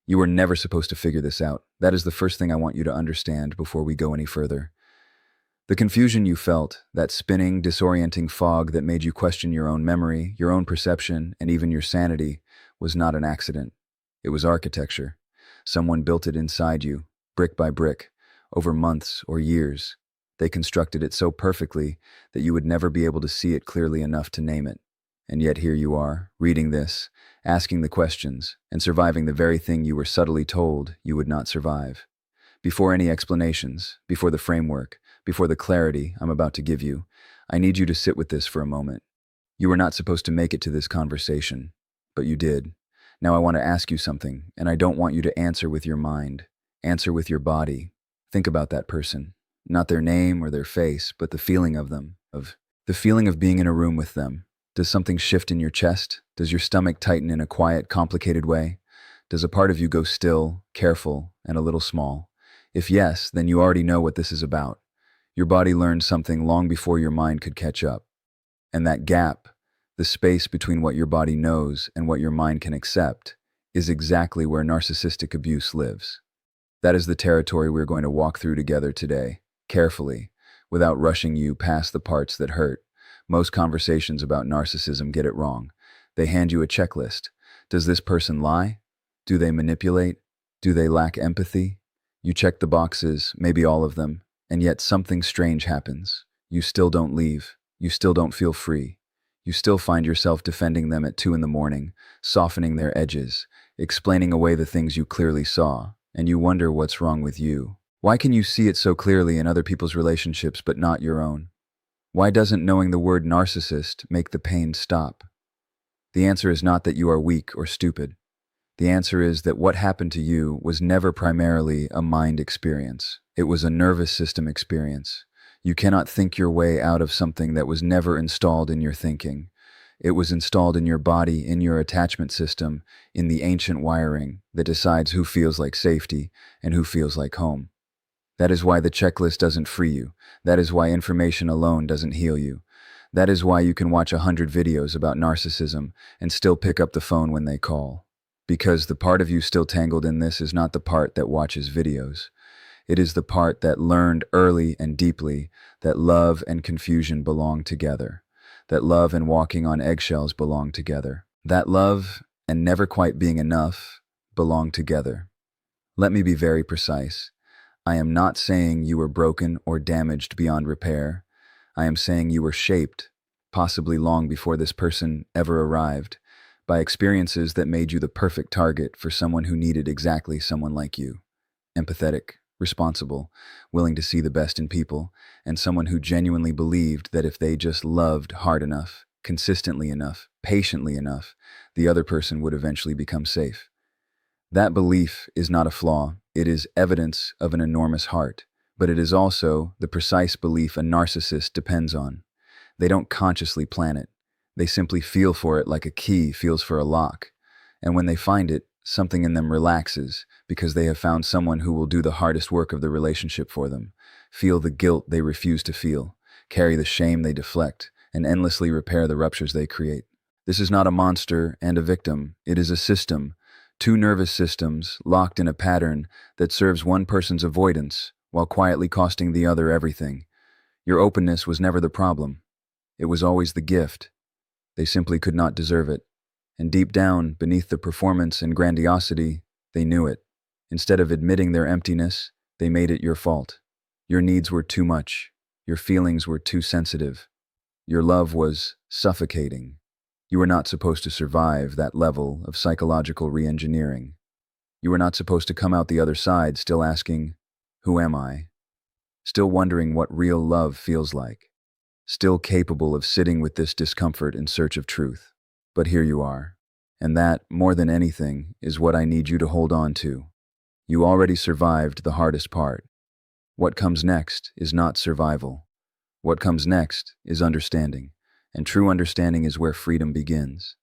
You were never supposed to figure this out. That is the first thing I want you to understand before we go any further. The confusion you felt, that spinning, disorienting fog that made you question your own memory, your own perception, and even your sanity, was not an accident. It was architecture. Someone built it inside you, brick by brick, over months or years. They constructed it so perfectly that you would never be able to see it clearly enough to name it. And yet here you are, reading this, asking the questions, and surviving the very thing you were subtly told you would not survive. Before any explanations, before the framework, before the clarity I'm about to give you, I need you to sit with this for a moment. You were not supposed to make it to this conversation, but you did. Now I want to ask you something, and I don't want you to answer with your mind. Answer with your body. Think about that person. Not their name or their face, but the feeling of them, of the feeling of being in a room with them. Does something shift in your chest? Does your stomach tighten in a quiet, complicated way? Does a part of you go still, careful, and a little small? If yes, then you already know what this is about. Your body learned something long before your mind could catch up. And that gap, the space between what your body knows and what your mind can accept, is exactly where narcissistic abuse lives. That is the territory we're going to walk through together today, carefully, without rushing you past the parts that hurt. Most conversations about narcissism get it wrong. They hand you a checklist. Does this person lie? Do they manipulate? Do they lack empathy? You check the boxes, maybe all of them, and yet something strange happens. You still don't leave. You still don't feel free. You still find yourself defending them at 2 a.m, softening their edges, explaining away the things you clearly saw, and you wonder what's wrong with you. Why can you see it so clearly in other people's relationships but not your own? Why doesn't knowing the word narcissist make the pain stop? The answer is not that you are weak or stupid. The answer is that what happened to you was never primarily a mind experience. It was a nervous system experience. You cannot think your way out of something that was never installed in your thinking. It was installed in your body, in your attachment system, in the ancient wiring that decides who feels like safety and who feels like home. That is why the checklist doesn't free you. That is why information alone doesn't heal you. That is why you can watch 100 videos about narcissism and still pick up the phone when they call. Because the part of you still tangled in this is not the part that watches videos. It is the part that learned early and deeply that love and confusion belong together. That love and walking on eggshells belong together. That love and never quite being enough belong together. Let me be very precise. I am not saying you were broken or damaged beyond repair. I am saying you were shaped, possibly long before this person ever arrived, by experiences that made you the perfect target for someone who needed exactly someone like you. Empathetic, responsible, willing to see the best in people, and someone who genuinely believed that if they just loved hard enough, consistently enough, patiently enough, the other person would eventually become safe. That belief is not a flaw. It is evidence of an enormous heart, but it is also the precise belief a narcissist depends on. They don't consciously plan it. They simply feel for it like a key feels for a lock. And when they find it, something in them relaxes because they have found someone who will do the hardest work of the relationship for them, feel the guilt they refuse to feel, carry the shame they deflect, and endlessly repair the ruptures they create. This is not a monster and a victim. It is a system. 2 nervous systems locked in a pattern that serves one person's avoidance while quietly costing the other everything. Your openness was never the problem. It was always the gift. They simply could not deserve it. And deep down, beneath the performance and grandiosity, they knew it. Instead of admitting their emptiness, they made it your fault. Your needs were too much. Your feelings were too sensitive. Your love was suffocating. You were not supposed to survive that level of psychological re-engineering. You were not supposed to come out the other side still asking, "Who am I?" Still wondering what real love feels like. Still capable of sitting with this discomfort in search of truth. But here you are. And that, more than anything, is what I need you to hold on to. You already survived the hardest part. What comes next is not survival. What comes next is understanding. And true understanding is where freedom begins.